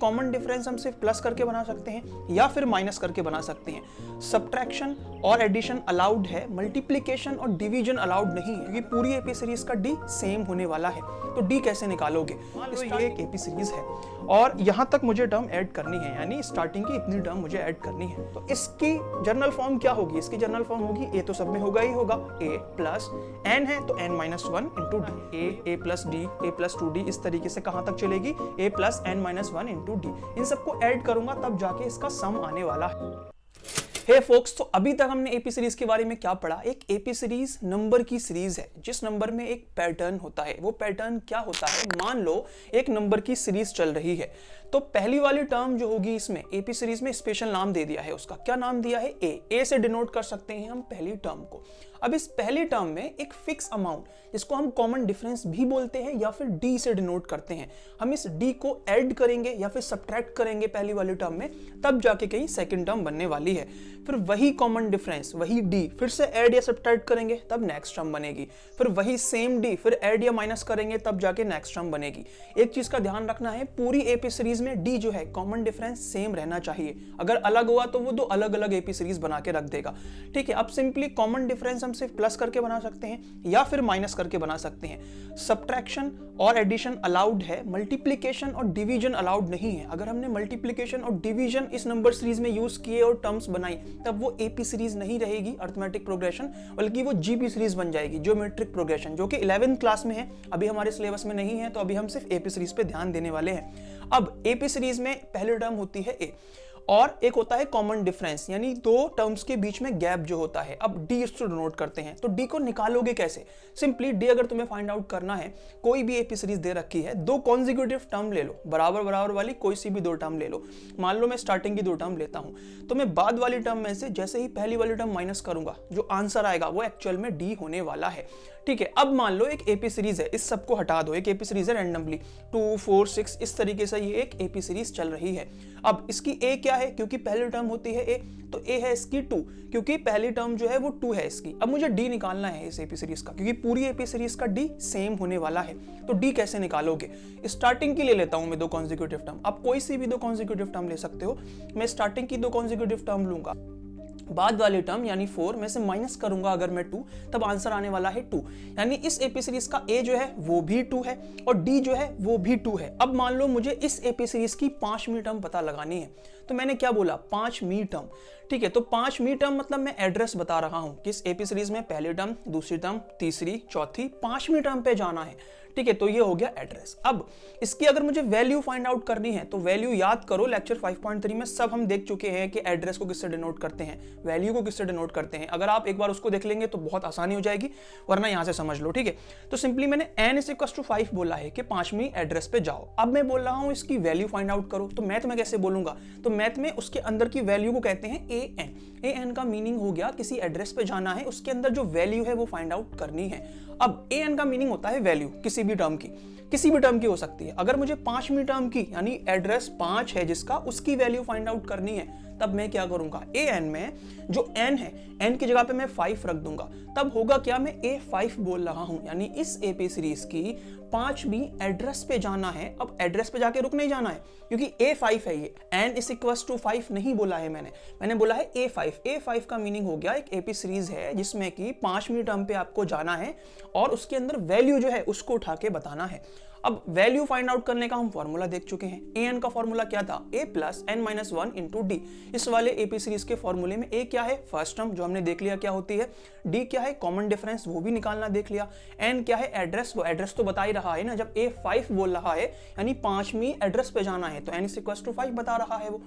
Common difference हम सिर्फ plus करके बना सकते हैं या फिर माइनस करके बना सकते हैं। सब्ट्रैक्शन और एडिशन अलाउड है, मल्टीप्लिकेशन और डिवीजन अलाउड नहीं है, क्योंकि पूरी एपी सीरीज का डी सेम होने वाला है। तो डी कैसे निकालोगे? मान लो ये एक एपी सीरीज है और यहां तक मुझे टर्म ऐड करनी है, यानी स्टार्टिंग की इतनी टर्म मुझे ऐड करनी है। तो इसकी जनरल फॉर्म क्या होगी? इसकी जनरल फॉर्म होगी ए तो सब में होगा ही होगा, ए प्लस एन है तो n minus one into d, a plus d, a plus 2d, इस तरीके से कहां तक चलेगी? A plus n minus one into d. इन सबको ऐड करूंगा तब जाके इसका सम आने वाला है। हे फोक्स, तो अभी तक हमने एपी सीरीज के बारे में क्या पढ़ा? एक एपी सीरीज नंबर की सीरीज है जिस नंबर में एक पैटर्न होता है। वो पैटर्न क्या होता है? मान लो एक नंबर की सीरीज चल रही है तो पहली वाली टर्म जो होगी इसमें एपी सीरीज में स्पेशल नाम दे दिया है। उसका क्या नाम दिया है? ए से डिनोट कर सकते हैं हम पहली टर्म को। अब इस पहली टर्म में एक फिक्स अमाउंट, जिसको हम कॉमन डिफरेंस भी बोलते हैं या फिर डी से डिनोट करते हैं, हम इस डी को ऐड करेंगे या फिर सब्ट्रैक्ट करेंगे पहली वाली टर्म में, तब जाके कहीं सेकंड टर्म बनने वाली है। फिर वही कॉमन डिफरेंस, वही डी फिर से ऐड या सब्ट्रैक्ट करेंगे तब नेक्स्ट टर्म बनेगी। फिर वही सेम डी फिर ऐड या माइनस करेंगे तब जाके नेक्स्ट टर्म बनेगी। एक चीज का ध्यान रखना है, पूरी एपी सीरीज में डी जो है कॉमन डिफरेंस सेम रहना चाहिए। अगर अलग हुआ तो वो दो अलग अलग एपी सीरीज बना के रख देगा। ठीक है, अब सिंपली कॉमन डिफरेंस हम सिर्फ प्लस करके बना सकते हैं या फिर माइनस करके बना सकते हैं। सब्ट्रैक्शन और एडिशन अलाउड है, मल्टीप्लिकेशन और डिवीजन अलाउड नहीं है। अगर हमने मल्टीप्लिकेशन और डिवीजन इस नंबर सीरीज में यूज किए और टर्म्स बनाई तब वो एपी सीरीज नहीं रहेगी, अर्थमेटिक प्रोग्रेशन, बल्कि वो जीपी सीरीज बन जाएगी, ज्योमेट्रिक प्रोग्रेशन, जो कि 11th क्लास में है, अभी हमारे सिलेबस में नहीं है। तो अभी हम सिर्फ एपी सीरीज पे ध्यान देने वाले हैं। अब एपी सीरीज में पहली टर्म होती है ए और एक होता है कॉमन डिफरेंस, यानी दो टर्म्स के बीच में गैप जो होता है। अब डी इसको डिनोट करते हैं, तो डी को निकालोगे कैसे? सिंपली डी अगर तुम्हें फाइंड आउट करना है, कोई भी एपी सीरीज दे रखी है, दो कॉन्जिक्यूटिव टर्म ले लो, बराबर बराबर वाली कोई सी भी दो टर्म ले लो। मान लो मैं स्टार्टिंग की दो टर्म लेता हूं, तो मैं बाद वाली टर्म में से जैसे ही पहली वाली टर्म माइनस करूंगा, जो आंसर आएगा वो एक्चुअल में डी होने वाला है। ठीक है, अब मान लो एक एपी सीरीज है, इस सबको हटा दो, एक एपी सीरीज है रैंडमली 2 4 6 इस तरीके से ये एक एपी सीरीज चल रही है। अब इसकी ए क्या है? क्योंकि पहली टर्म होती है ए, तो ए है इसकी 2, क्योंकि पहली टर्म जो है वो 2 है इसकी। अब मुझे डी निकालना है इस एपी सीरीज का, क्योंकि पूरी एपी सीरीज का डी सेम होने वाला है। तो डी कैसे निकालोगे? स्टार्टिंग की ले लेता हूं मैं दो कॉन्जिक्यूटिव टर्म, आप कोई सी भी दो कॉन्जिक्यूटिव टर्म ले सकते हो। मैं स्टार्टिंग की दो कॉन्जिक्यूटिव टर्म लूंगा, बाद वाली टर्म यानी 4 में से माइनस करूंगा अगर मैं 2, तब आंसर आने वाला है 2। यानी इस एपी सीरीज का ए जो है वो भी 2 है और डी जो है वो भी 2 है। अब मान लो मुझे इस एपी सीरीज की 5वीं टर्म पता लगानी है, तो मैंने क्या बोला? 5वीं टर्म। ठीक है, तो 5वीं टर्म मतलब मैं एड्रेस बता रहा हूं कि इस एपी सीरीज में पहली टर्म, दूसरी टर्म, तीसरी, चौथी, 5वीं टर्म पे जाना है। ठीक है, तो ये हो गया एड्रेस। अब इसकी अगर मुझे वैल्यू फाइंड आउट करनी है तो वैल्यू याद करो, लेक्चर 5.3 में सब हम देख चुके हैं कि एड्रेस को किससे डिनोट करते हैं, वैल्यू को किससे डिनोट करते हैं। अगर आप एक बार उसको देख लेंगे तो बहुत आसानी हो जाएगी, वरना यहां से समझ लो। ठीक है, तो सिंपली मैंने n = 5 बोला है कि 5वीं एड्रेस पे जाओ। अब मैं बोल रहा हूं इसकी वैल्यू फाइंड आउट करो, तो मैथ में कैसे बोलूंगा? तो मैथ में उसके अंदर की वैल्यू को कहते हैं an का मीनिंग हो गया किसी एड्रेस पे जाना है, उसके अंदर जो वैल्यू है वो फाइंड आउट करनी है। अब an का मीनिंग होता है वैल्यू, किसी भी टर्म की, किसी भी टर्म की हो सकती है। अगर मुझे 5वीं टर्म की यानी एड्रेस 5 है जिसका, उसकी वैल्यू फाइंड आउट करनी है, तब मैं क्या करूंगा? an में जो n है, n की जगह पे मैं 5 रख दूंगा। तब होगा क्या? मैं a5 बोल रहा हूं, यानी इस एपी सीरीज की 5वीं एड्रेस पे जाना है। अब एड्रेस पे जाके रुक नहीं जाना है, क्योंकि a5 है ये, n = 5 नहीं बोला है मैंने बोला है a5 का मीनिंग हो गया एक एपी सीरीज है जिसमें कि 5वीं टर्म पे आपको जाना है और उसके अंदर वैल्यू जो है उसको उठा के बताना है। अब वैल्यू फाइंड आउट करने का हम फॉर्मूला देख चुके हैं। an का फॉर्मूला क्या था? a + n-1 × d। इस वाले एपी सीरीज के फॉर्मूले में a क्या है? फर्स्ट टर्म, जो हमने देख लिया क्या होती है। d क्या है? कॉमन डिफरेंस, वो भी निकालना देख लिया। n क्या है? एड्रेस, वो एड्रेस तो बता ही रहा है ना, जब a5 बोल रहा है यानी 5वीं एड्रेस पे जाना है, तो n = 5 बता रहा है वो।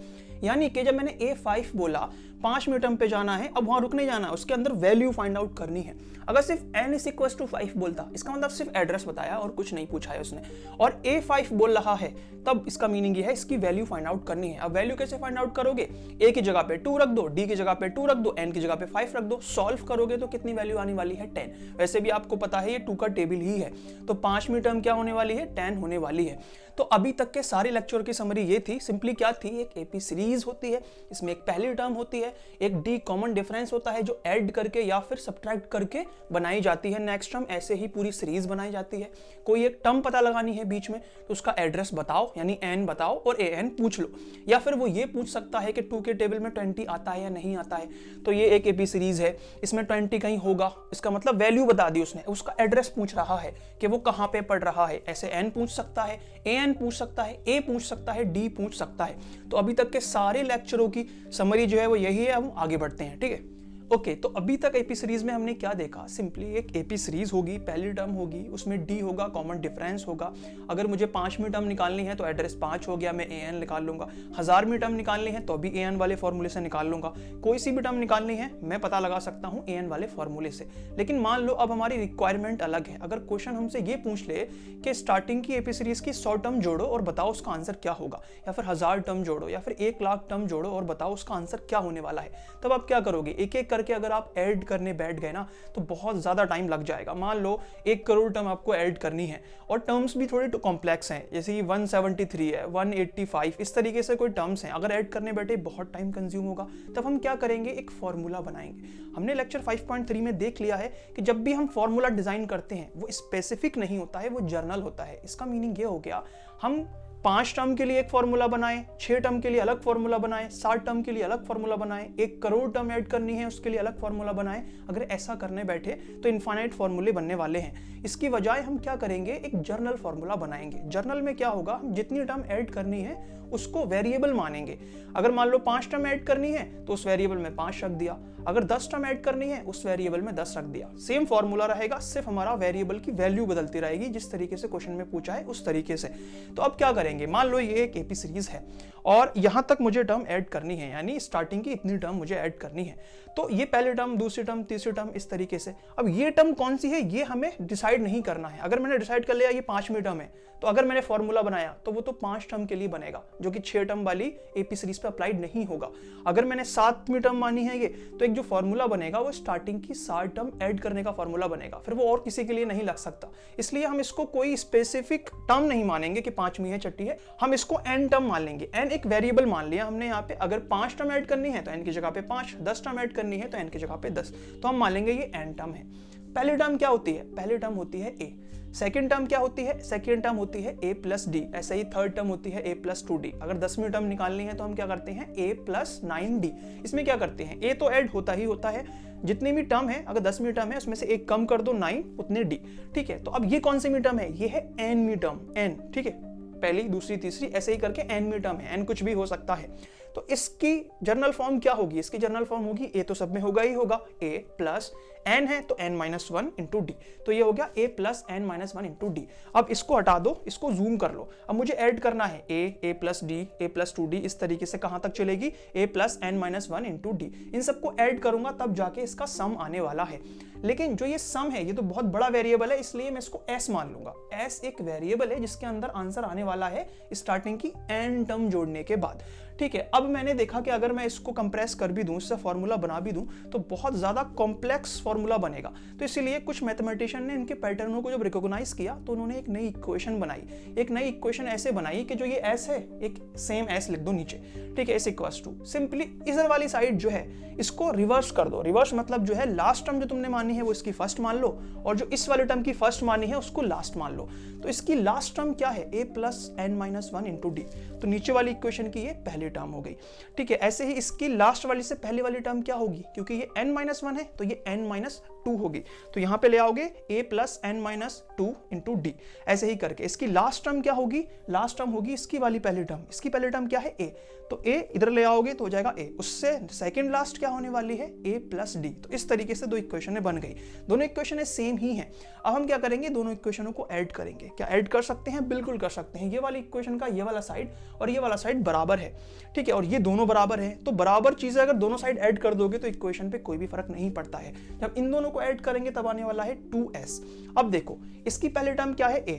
यानी कि जब मैंने a5 बोला 5वीं टर्म पे जाना है, अब वहां रुक नहीं जाना है, उसके अंदर वैल्यू फाइंड आउट करनी है। अगर सिर्फ n = 5 बोलता, इसका मतलब सिर्फ एड्रेस बताया और कुछ नहीं पूछा है उसने, और a5 बोल रहा है, तब इसका मीनिंग ये है इसकी वैल्यू फाइंड आउट करनी है। अब वैल्यू कैसे फाइंड आउट करोगे? a की जगह पे 2 रख दो, d की जगह पे 2 रख दो, n की जगह पे 5 रख दो। सॉल्व करोगे तो कितनी वैल्यू आने वाली है? 10। वैसे भी आपको पता है ये 2 का टेबल ही है, तो 5वीं टर्म क्या होने वाली है? 10 होने वाली है। तो अभी तक के सारे लेक्चर की समरी ये थी। सिंपली क्या थी, एक एपी सीरीज होती है, इसमें एक पहली टर्म होती है, एक डी कॉमन डिफरेंस होता है जो ऐड करके या फिर सब्ट्रैक्ट करके बनाई जाती है नेक्स्ट टर्म। ऐसे ही पूरी सीरीज बनाई जाती है। कोई एक टर्म पता लगानी है बीच में तो उसका एड्रेस बताओ यानी एन बताओ और ए एन पूछ लो, या फिर वो ये पूछ सकता है कि 2 के टेबल में 20 आता है या नहीं आता है। तो ये एक एपी सीरीज है, इसमें 20 कहीं होगा, इसका मतलब वैल्यू बता दी उसने, उसका एड्रेस पूछ रहा है कि वो कहाँ पे पढ़ रहा है। ऐसे एन पूछ सकता है, ए एन पूछ सकता है, ए पूछ सकता है, डी पूछ सकता है। तो अभी तक के सारे लेक्चरों की समरी जो है वो यही है। हम आगे बढ़ते हैं, ठीक है। ओके, तो अभी तक एपी सीरीज में हमने क्या देखा, सिंपली एक एपी सीरीज होगी, पहली टर्म होगी, उसमें डी होगा, कॉमन डिफरेंस होगा। अगर मुझे 5वीं टर्म निकालनी है तो एड्रेस 5 हो गया, मैं ए एन निकाल लूंगा। 1000वीं टर्म निकालनी है तो भी ए एन वाले फॉर्मूले से निकाल लूंगा। कोई सी भी टर्म निकालनी है मैं पता लगा सकता हूँ ए एन वाले फॉर्मूले से। लेकिन मान लो अब हमारी रिक्वायरमेंट अलग है। अगर क्वेश्चन हमसे ये पूछ ले कि स्टार्टिंग की एपी सीरीज की 100 टर्म जोड़ो और बताओ उसका आंसर क्या होगा, या फिर 1000 टर्म जोड़ो या फिर 1 लाख टर्म जोड़ो और बताओ उसका आंसर क्या होने वाला है, तब आप क्या करोगे, एक एक करके अगर आप ऐड करने बैठ गए ना तो बहुत ज्यादा टाइम लग जाएगा। मान लो 1 करोड़ टर्म आपको ऐड करनी है और टर्म्स भी थोड़े कॉम्प्लेक्स हैं, जैसे 173 है, 185, इस तरीके से कोई टर्म्स हैं। अगर ऐड करने बैठे बहुत टाइम कंज्यूम होगा। तब हम क्या करेंगे, एक फॉर्मूला बनाएंगे। हमने लेक्चर 5.3 में देख लिया है कि जब भी हम फॉर्मूला डिजाइन करते हैं वो स्पेसिफिक नहीं होता है, वो जर्नल होता है। इसका मीनिंग ये हो गया, हम 5 टर्म के लिए एक फॉर्मूला बनाएं, 6 टर्म के लिए अलग फॉर्मूला बनाएं, 60 टर्म के लिए अलग फॉर्मूला बनाएं, 1 करोड़ टर्म ऐड करनी है उसके लिए अलग फॉर्मूला बनाएं। अगर ऐसा करने बैठे तो इनफाइनाइट फॉर्मूले बनने वाले हैं। इसकी बजाय हम क्या करेंगे, एक जर्नल फॉर्मूला बनाएंगे। जर्नल में क्या होगा, हम जितनी टर्म ऐड करनी है उसको वेरिएबल मानेंगे। अगर मान लो 5 टर्म ऐड करनी है तो उस वेरिएबल में 5 रख दिया, अगर 10 टर्म ऐड करनी है उस वेरिएबल में 10 रख दिया। सेम फॉर्मूला रहेगा, सिर्फ हमारा वेरिएबल की वैल्यू बदलती रहेगी, जिस तरीके से क्वेश्चन में पूछा है उस तरीके से। तो अब क्या करेंगे, मान लो ये एक एपी सीरीज है और यहां तक मुझे टर्म ऐड करनी है, यानी स्टार्टिंग की इतनी टर्म मुझे ऐड करनी है। तो ये पहली टर्म, दूसरी टर्म, तीसरी टर्म, इस तरीके से। अब ये टर्म कौन सी है ये हमें डिसाइड नहीं करना है। अगर मैंने डिसाइड कर लिया ये 5वीं टर्म है तो अगर मैंने फॉर्मूला बनाया तो वो तो 5 टर्म के लिए बनेगा, जो कि 6 टर्म वाली एपी सीरीज पे अप्लाइड नहीं होगा। अगर मैंने 7वीं टर्म मानी है ये, तो एक जो फॉर्मूला बनेगा वो स्टार्टिंग की 60 टर्म ऐड करने का फॉर्मूला बनेगा, फिर वो और किसी के लिए नहीं लग सकता। इसलिए हम इसको कोई स्पेसिफिक टर्म नहीं मानेंगे कि 5वीं है, छठी है, हम इसको एन टर्म मान लेंगे। एन एक वेरिएबल मान लिया हमने यहाँ पे। अगर 5 टर्म ऐड करनी है तो एन की जगह पे 5, 10 टर्म ऐड करनी है तो एन की जगह पे 10, तो हम मान लेंगे ये एन टर्म है। पहली टर्म क्या होती है, पहली टर्म होती है ए। सेकंड टर्म क्या होती है, सेकंड टर्म होती है a प्लस डी। ऐसे ही थर्ड टर्म होती है a प्लस 2d। अगर 10वीं टर्म निकालनी है तो हम क्या करते हैं, a प्लस 9d। इसमें क्या करते हैं, a तो ऐड होता ही होता है, जितनी भी टर्म है, अगर 10वीं टर्म है उसमें से एक कम कर दो 9, उतने d। ठीक है, तो अब ये कौन सी मी टर्म है, ये है nवीं टर्म, n। ठीक है, पहली, दूसरी, तीसरी, ऐसे ही करके nवीं टर्म है, n कुछ भी हो सकता है। तो इसकी जर्नल फॉर्म क्या होगी, इसकी जर्नल फॉर्म होगी a तो सब में होगा ही होगा, a प्लस n है तो n-1 इंटू डी। तो ये हो गया a plus n-1 into D. अब इसको हटा दो, इसको जूम कर लो। अब मुझे ऐड करना है a plus d, a plus 2d, इस तरीके से कहां तक चलेगी, a plus n-1 into d. इन सबको ऐड करूंगा तब जाके इसका सम आने वाला है। लेकिन जो ये सम है ये तो बहुत बड़ा वेरिएबल है, इसलिए मैं इसको s मान लूंगा। s एक वेरिएबल है जिसके अंदर आंसर आने वाला है स्टार्टिंग की n टर्म जोड़ने के बाद। ठीक है, अब मैंने देखा कि अगर मैं इसको कंप्रेस कर भी दूं, इससे फॉर्मूला बना भी दूं, तो बहुत ज्यादा कॉम्प्लेक्स फॉर्मूला बनेगा। तो इसीलिए कुछ मैथमेटिशियन ने इनके पैटर्नों को जब रिकॉग्नाइज किया तो उन्होंने एक नई इक्वेशन बनाई। एक नई इक्वेशन ऐसे बनाई कि जो ये s है, एक सेम s लिख दो नीचे। ठीक है, s इक्वल्स टू, सिंपली इधर वाली साइड जो है इसको रिवर्स कर दो। रिवर्स मतलब जो है लास्ट टर्म जो तुमने मानी है वो इसकी फर्स्ट मान लो, और जो इस वाले टर्म की फर्स्ट मानी है उसको लास्ट मान लो। तो इसकी लास्ट टर्म क्या है, a plus n-1 into d. तो नीचे वाली इक्वेशन की ये पहली टर्म हो गई। ठीक है, ऐसे ही इसकी लास्ट वाली से पहली वाली टर्म क्या होगी, क्योंकि ये n-1 है तो ये n-2 होगी। तो यहां पे ले आओगे a plus n-2 into d. ऐसे ही करके इसकी लास्ट टर्म क्या होगी, लास्ट टर्म होगी इसकी वाली पहली टर्म। इसकी पहली टर्म क्या है, a, तो a इधर ले आओगे तो हो जाएगा a। उससे सेकंड लास्ट क्या होने वाली है, a प्लस डी। तो इस तरीके से दो इक्वेशनें बन गई। दोनों इक्वेशनें सेम ही हैं। अब हम क्या करेंगे, दोनों इक्वेशनों को ऐड करेंगे। क्या ऐड कर सकते हैं, बिल्कुल कर सकते हैं। ये वाली इक्वेशन का ये वाला साइड और ये वाला साइड बराबर है। ठीक है, और ये दोनों बराबर है, तो बराबर चीजें अगर दोनों साइड ऐड कर दोगे तो इक्वेशन पे कोई भी फर्क नहीं पड़ता है। जब इन दोनों को ऐड करेंगे तब आने वाला है 2s। अब देखो, इसकी पहली टर्म क्या है, a,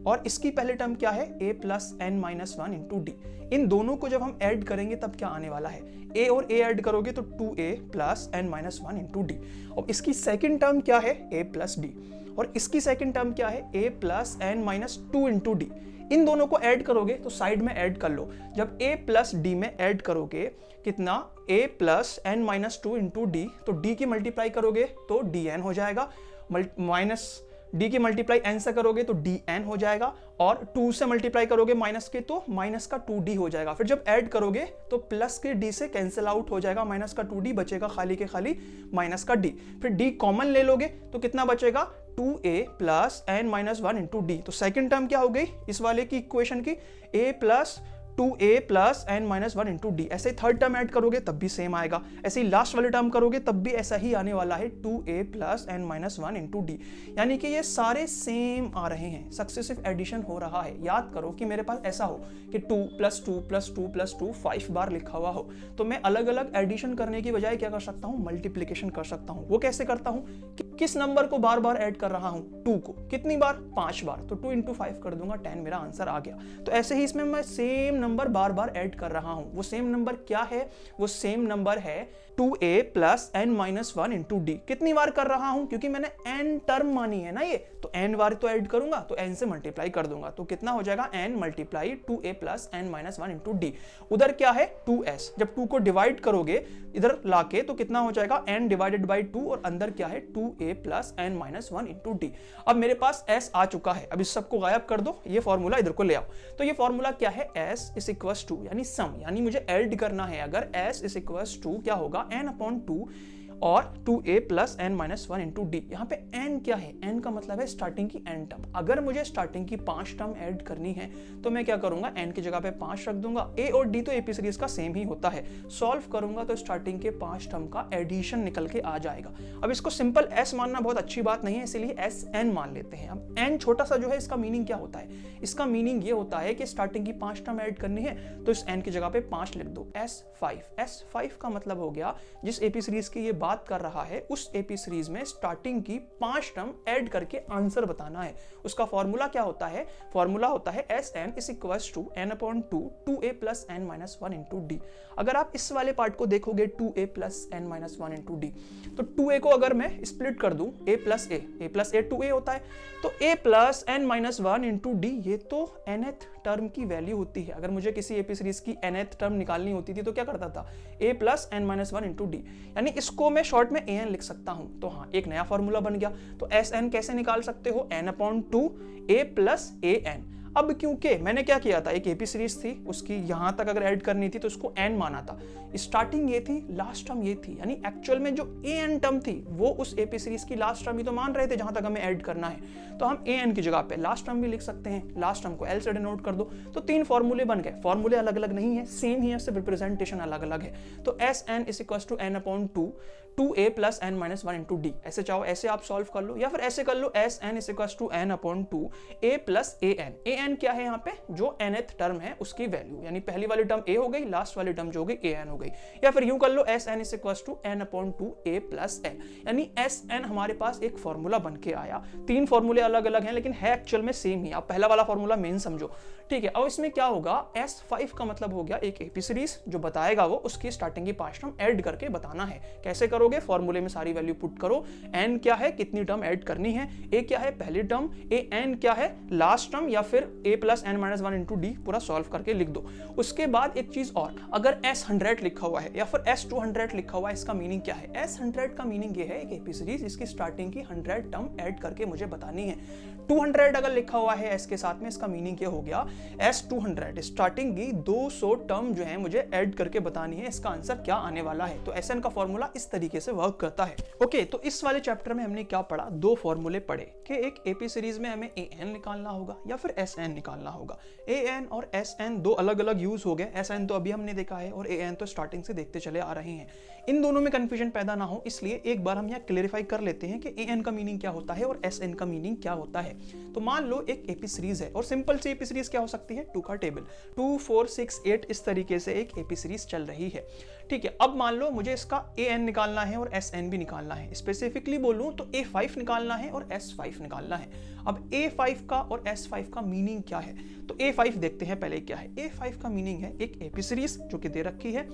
और इसकी पहली टर्म क्या है, a plus n-1 into d. इन दोनों को जब हम ऐड करेंगे तब क्या आने वाला है, a और a ऐड करोगे तो 2a plus n-1 into D. और इसकी सेकंड टर्म क्या है, a प्लस डी, और इसकी सेकंड टर्म क्या है, a plus n-2 into d. इन दोनों को ऐड करोगे तो साइड में ऐड कर लो। जब a प्लस डी में ऐड करोगे कितना, a plus n minus 2 into d, तो d की मल्टीप्लाई करोगे तो dn हो जाएगा, माइनस d की मल्टीप्लाई n से करोगे तो dn हो जाएगा, और 2 से मल्टीप्लाई करोगे माइनस के तो माइनस का 2d हो जाएगा। फिर जब ऐड करोगे तो प्लस के d से कैंसिल आउट हो जाएगा, माइनस का 2d बचेगा खाली के खाली माइनस का d। फिर d कॉमन ले लोगे तो कितना बचेगा, 2a plus n minus 1 into d. तो सेकेंड टर्म क्या हो गई इस वाले की इक्वेशन की, a plus 2a plus n minus 1 into d. ऐसे ही थर्ड टर्म ऐड करोगे तब भी सेम आएगा, ऐसे ही लास्ट वाले टर्म करोगे तब भी ऐसा ही आने वाला है, 2a plus n minus 1 into D. यानी कि ये सारे सेम आ रहे हैं, सक्सेसिव एडिशन हो रहा है। याद करो कि मेरे पास ऐसा हो कि 2 प्लस 2 प्लस 2 प्लस 2 5 बार लिखा हुआ हो, तो मैं अलग अलग एडिशन करने की बजाय क्या कर सकता हूँ, मल्टीप्लीकेशन कर सकता हूँ। वो कैसे करता हूँ कि किस नंबर को बार बार ऐड कर रहा हूँ, 2 को कितनी बार, 5 बार, तो 2 इंटू 5 कर दूंगा, 10 मेरा आंसर आ गया। तो ऐसे ही इसमें मैं सेम नंबर बार बार ऐड कर रहा हूं। वो सेम नंबर क्या है, वो सेम नंबर है 2a plus n minus 1 into D. कितनी बार कर रहा हूं, क्योंकि मैंने n टर्म मानी है ना ये, तो n बार तो ऐड करूंगा तो n से मल्टीप्लाई कर दूंगा, तो कितना हो जाएगा n multiply 2a plus n minus 1 into D. उधर क्या है 2s, जब 2 को डिवाइड करोगे इधर लाके तो कितना हो जाएगा n डिवाइडेड बाई 2, और अंदर क्या है 2a plus n minus 1 into D. अब मेरे पास s आ चुका है, अब इस सबको गायब कर दो, ये फॉर्मूला इधर को ले आओ। तो ये फॉर्मूला क्या है, s इज इक्वल्स टू यानी सम, यानी मुझे ऐड करना है। अगर s इज इक्वल्स टू क्या होगा, n अपॉन 2 और 2a plus n minus 1 into D. यहाँ पे n क्या है, n का मतलब है स्टार्टिंग की n टर्म। अगर मुझे स्टार्टिंग की 5 टर्म ऐड करनी है तो मैं क्या करूंगा, n की जगह पे 5 रख दूंगा। a और d तो एपी सीरीज का सेम ही होता है, सॉल्व करूंगा तो स्टार्टिंग के 5 टर्म का एडिशन निकल के आ जाएगा। अब इसको सिंपल s मानना बहुत अच्छी बात नहीं है, इसीलिए sn मान लेते हैं। अब n छोटा सा जो है, इसका मीनिंग क्या होता है, इसका मीनिंग ये होता है कि स्टार्टिंग की 5 टर्म ऐड करनी है तो इस n की जगह पे 5 लिख दो, s5 का मतलब हो गया जिस एपी सीरीज की ये बात कर रहा है उस एपी सीरीज में स्टार्टिंग की 5 टर्म ऐड करके आंसर बताना है। उसका फॉर्मूला क्या होता है, फॉर्मूला होता है Sn is equals to n upon 2 2a plus n minus 1 into d. अगर आप इस वाले पार्ट को देखोगे 2a plus n minus 1 into d, तो 2a को अगर मैं स्प्लिट कर दूं a प्लस a 2a होता है, तो a plus n minus 1 into D ये तो nth टर्म की वैल्यू होती है। अगर मुझे किसी एपी सीरीज की nth टर्म निकालनी होती थी तो क्या करता था, a plus n minus 1 into D, यानी इसको मैं शॉर्ट में an लिख सकता हूं। तो हाँ, एक नया फॉर्मूला बन गया। तो Sn कैसे निकाल सकते हो, n upon 2 a plus an। अब क्योंकि मैंने क्या किया था, एक एपी सीरीज थी, उसकी यहां तक अगर ऐड करनी थी तो उसको n माना था, स्टार्टिंग ये थी, लास्ट टर्म ये थी, यानी एक्चुअल में जो an टर्म थी वो उस एपी सीरीज की लास्ट टर्म ही तो मान रहे थे जहां तक हमें ऐड करना है। तो हम an की जगह पे लास्ट टर्म भी लिख सकते हैं, लास्ट टर्म को l से डिनोट कर दो। तो 3 फॉर्मूले बन गए, फॉर्मूले अलग अलग नहीं है, सेम ही है, सिर्फ रिप्रेजेंटेशन अलग अलग है। तो Sn is equals to n upon 2 2a plus n minus 1 into d. ऐसे चाहो ऐसे आप सॉल्व कर लो, या फिर ऐसे कर लो, Sn is equals to n upon 2 a plus an। an क्या है यहाँ पे, जो nth टर्म है उसकी वैल्यू, यानी पहली वाली टर्म a हो गई, लास्ट वाली टर्म जो हो गई an हो गई। या फिर यूं कर लो, Sn is equals to n upon 2 a plus n, यानी Sn हमारे पास एक फॉर्मूला बन के आया। 3 फॉर्मूले अलग अलग हैं लेकिन है एक्चुअल में सेम ही। आप पहला वाला फॉर्मूला मेन समझो, ठीक है। अब इसमें क्या होगा, S5 का मतलब हो गया एक एपी सीरीज जो बताएगा वो उसकी स्टार्टिंग की 5 टर्म ऐड करके बताना है। कैसे करोगे, फॉर्मूले में सारी वैल्यू पुट करो, n क्या है, कितनी टर्म ऐड करनी है, a क्या है पहली टर्म, an क्या है लास्ट टर्म, या फिर a plus n minus 1 into D, पूरा सॉल्व करके लिख दो। उसके बाद एक चीज और, अगर S100 लिखा हुआ है या फिर S200 लिखा हुआ है, इसका मीनिंग क्या है, S100 का मीनिंग ये है एक एपी सीरीज इसकी स्टार्टिंग की 100 टर्म ऐड करके मुझे बतानी है। 200 अगर लिखा हुआ है S के साथ में, इसका मीनिंग ये हो गया S200 स्टार्टिंग की 200 टर्म जो है मुझे ऐड करके बतानी है, इसका आंसर क्या आने वाला है। तो Sn का फॉर्मूला इस तरीके से वर्क करता है। ओके, तो इस वाले चैप्टर में हमने क्या पढ़ा, 2 फॉर्मूले पढ़े कि एक एपी सीरीज में हमें an निकालना होगा या फिर Sn निकालना होगा। an और Sn 2 अलग अलग यूज हो गए, Sn तो अभी हमने देखा है और an तो स्टार्टिंग से देखते चले आ रहे हैं। इन दोनों में कंफ्यूजन पैदा ना हो इसलिए एक बार हम यहाँ क्लेरिफाई कर लेते हैं कि an का मीनिंग क्या होता है और Sn का मीनिंग क्या होता है। तो मान लो एक एपी सीरीज है, और सिंपल सी एपी सीरीज क्या हो सकती है, 2 का टेबल, 2 4 6 8 इस तरीके से एक एपी सीरीज चल रही है, ठीक है। अब मान लो मुझे इसका an निकालना है और Sn भी निकालना है, स्पेसिफिकली बोलूं तो a5 निकालना है और S5 निकालना है। अब a5 का और S5 का मीनिंग क्या है, तो a5 देखते हैं पहले क्या है। a5 का मीनिंग है एक एपी सीरीज जो कि दे रखी है,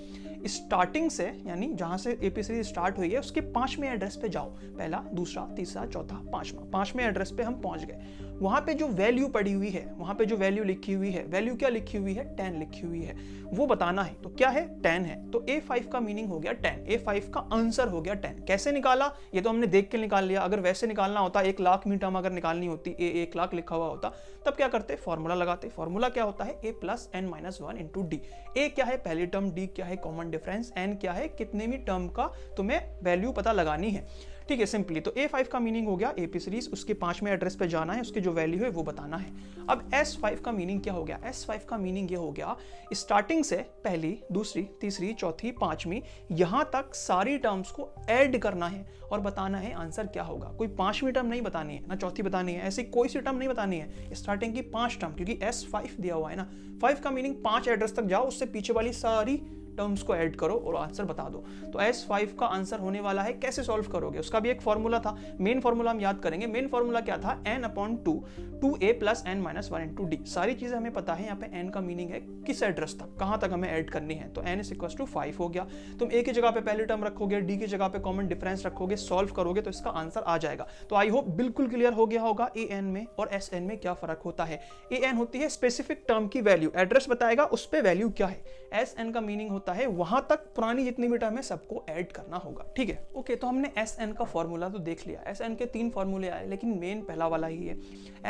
स्टार्टिंग से यानी जहां से एपी सीरीज स्टार्ट हुई है उसके 5वें एड्रेस पे जाओ, पहला दूसरा तीसरा चौथा पांचवा, 5वें एड्रेस पे हम पहुंच गए। वहां पे जो वैल्यू पड़ी हुई है, वहां पे जो वैल्यू लिखी हुई है, वैल्यू क्या लिखी हुई है, 10 लिखी हुई है, वो बताना है। तो क्या है, 10 है, तो A5 का मीनिंग हो गया 10, A5 का आंसर हो गया 10। कैसे निकाला, ये तो हमने देख के निकाल लिया। अगर वैसे निकालना होता, 1 लाख मी टर्म अगर निकालनी होती, A 1 लाख लिखा हुआ होता, तब क्या करते, फॉर्मूला लगाते। फॉर्मूला क्या होता है, A plus n minus 1 into D. A क्या है पहली टर्म, D क्या है कॉमन डिफरेंस, n क्या है कितने भी टर्म का तुम्हें वैल्यू पता लगानी है। ठीक है, सिंपली। तो A5 का मीनिंग हो गया AP सीरीज, उसके 5वें एड्रेस पे जाना है, उसकी जो वैल्यू है वो बताना है। अब S5 का मीनिंग क्या हो गया, S5 का मीनिंग ये हो गया स्टार्टिंग से पहली, दूसरी, तीसरी, चौथी, 5वीं, यहां तक सारी टर्म्स को ऐड करना है और बताना है आंसर क्या होगा। कोई 5वीं टर्म नहीं बतानी है ना, चौथी बतानी है, ऐसी कोई सी टर्म नहीं बतानी है, स्टार्टिंग की 5 टर्म, क्योंकि S5 दिया हुआ है ना। 5 का मीनिंग 5 एड्रेस तक जाओ, उससे पीछे वाली सारी टर्म्स को ऐड करो और आंसर बता दो। तो S5 का आंसर होने वाला है। कैसे सॉल्व करोगे, उसका भी एक फॉर्मूला था, मेन फॉर्मूला हम याद करेंगे। मेन फॉर्मूला क्या था, n/2 2a plus n minus 1 into D. सारी चीजें हमें पता है। यहाँ पे n का मीनिंग है किस एड्रेस तक, कहां तक हमें ऐड करनी है। तो n इज इक्वल टू 5 हो गया। तुम a की जगह पे पहली टर्म रखोगे, d की जगह पे कॉमन डिफरेंस रखोगे, सॉल्व करोगे तो इसका आंसर आ जाएगा। तो आई होप बिल्कुल क्लियर हो गया होगा an में और sn में क्या फर्क होता है। an होती है स्पेसिफिक टर्म की वैल्यू, एड्रेस बताएगा उस पे वैल्यू क्या है। sn का मीनिंग होता है वहां तक पुरानी जितनी भी टर्म है सबको ऐड करना होगा। ठीक है, ओके। तो हमने Sn का फॉर्मूला तो देख लिया। Sn के 3 फॉर्मूले आए, लेकिन मेन पहला वाला ही है।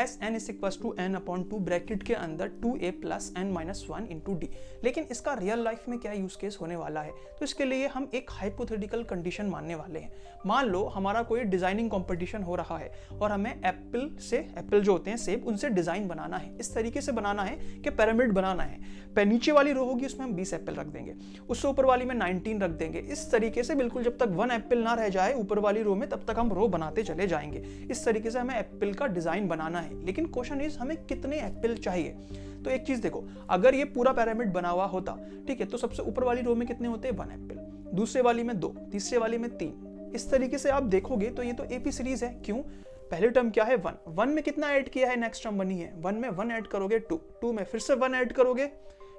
Sn is equal to n/2 bracket के अंदर 2a plus n minus 1 into d. लेकिन इसका रियल लाइफ में क्या यूज केस होने वाला है, तो इसके लिए हम एक हाइपोथेटिकल कंडीशन मानने वाले हैं। मान लो हमारा कोई डिजाइनिंग कॉम्पिटिशन हो रहा है और हमें एप्पल जो होते हैं सेब, उनसे डिजाइन बनाना है। इस तरीके से बनाना है कि पिरामिड बनाना है। नीचे वाली रो होगी उसमें हम 20 एप्पल रख देंगे, उससे ऊपर वाली में 19 रख देंगे। इस तरीके से बिल्कुल जब तक 1 एप्पल ना रह जाए ऊपर वाली रो में, तब तक हम रो बनाते चले जाएंगे। इस तरीके से हमें एप्पल का डिजाइन बनाना है। लेकिन क्वेश्चन इज हमें कितने एप्पल चाहिए। तो एक चीज देखो, अगर ये पूरा पिरामिड बना हुआ होता, ठीक है, तो सबसे ऊपर वाली रो में कितने होते हैं, 1 एप्पल, दूसरे वाली में 2, तीसरे वाली में 3। इस तरीके से आप देखोगे तो ये तो AP सीरीज है। क्यों, पहली टर्म क्या है 1 में कितना ऐड किया है, नेक्स्ट टर्म बनी है 1 में 1 ऐड करोगे 2 में फिर से 1 ऐड करोगे,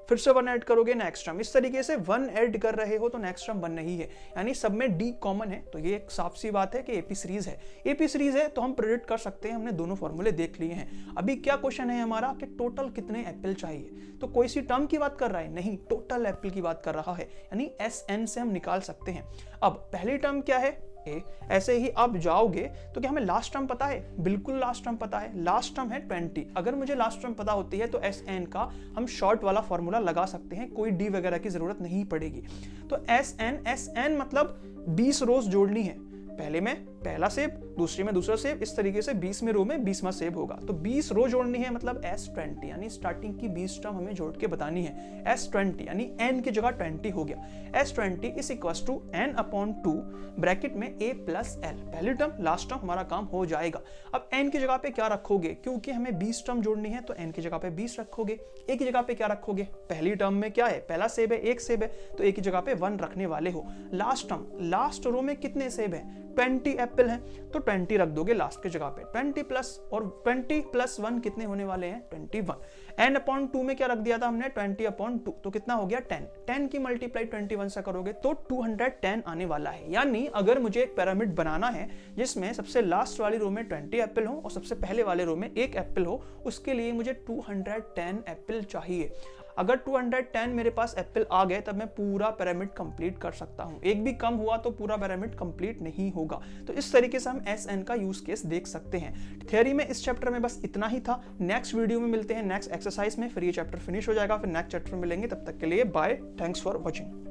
फिर से 1 ऐड करोगे, नेक्स्ट टर्म। इस तरीके से 1 ऐड कर रहे हो तो नेक्स्ट टर्म बन रही है, यानी सब में D कॉमन है। तो ये एक साफ सी बात है कि AP सीरीज है। AP सीरीज है तो हम प्रेडिक्ट कर सकते हैं। हमने दोनों फॉर्मूले देख लिए हैं। अभी क्या क्वेश्चन है हमारा कि टोटल कितने एप्पल चाहिए। तो कोई सी टर्म की बात कर रहा है, नहीं, टोटल एप्पल की बात कर रहा है, यानी Sn से हम निकाल सकते हैं। अब पहली टर्म क्या है, A। ऐसे ही आप जाओगे तो क्या हमें लास्ट टर्म पता है, बिल्कुल लास्ट टर्म पता है, लास्ट टर्म है 20। अगर मुझे लास्ट टर्म पता होती है तो Sn का हम शॉर्ट वाला फॉर्मूला लगा सकते हैं, कोई D वगैरह की जरूरत नहीं पड़ेगी। तो Sn मतलब 20 रोज जोड़नी है, पहले में पहला सेब, दूसरे में दूसरा सेब, इस तरीके से 20 में रो में 20वां सेब होगा। तो 20 रो जोड़नी है, मतलब S20, यानी स्टार्टिंग की 20 टर्म हमें जोड़ के बतानी है। S20 यानी n की जगह 20 हो गया। S20 is equal to n/2 bracket में a प्लस l, पहली टर्म लास्ट टर्म हमारा काम हो जाएगा। अब n की जगह पे क्या रखोगे, क्योंकि हमें 20 टर्म जोड़नी है तो n की जगह पे 20 रखोगे। a की जगह पे क्या रखोगे, पहली टर्म में क्या है, पहला सेब है, 1 सेब है, तो a की जगह पे 1 रखने वाले हो। लास्ट टर्म, लास्ट रो में कितने सेब है, 20 एप्पल हैं, तो 20 रख दोगे लास्ट की जगह पे। 20 प्लस 1 कितने होने वाले हैं, 21। n/2 में क्या रख दिया था हमने, 20/2, तो कितना हो गया 10। 10 की मल्टीप्लाई 21 से करोगे तो 210 आने वाला है। यानी अगर मुझे एक पिरामिड बनाना है जिसमें सबसे लास्ट वाली रो में 20 एप्पल हो और सबसे पहले वाले रो में 1 एप्पल हो, उसके लिए मुझे 210 एप्पल चाहिए। अगर 210 मेरे पास एप्पल आ गए तब मैं पूरा पिरामिड कंप्लीट कर सकता हूं। एक भी कम हुआ तो पूरा पिरामिड कंप्लीट नहीं होगा। तो इस तरीके से हम Sn का यूज केस देख सकते हैं। थ्योरी में इस चैप्टर में बस इतना ही था। नेक्स्ट वीडियो में मिलते हैं नेक्स्ट एक्सरसाइज में, फिर ये चैप्टर फिनिश हो जाएगा, फिर नेक्स्ट चैप्टर में मिलेंगे। तब तक के लिए बाय, थैंक्स फॉर वॉचिंग।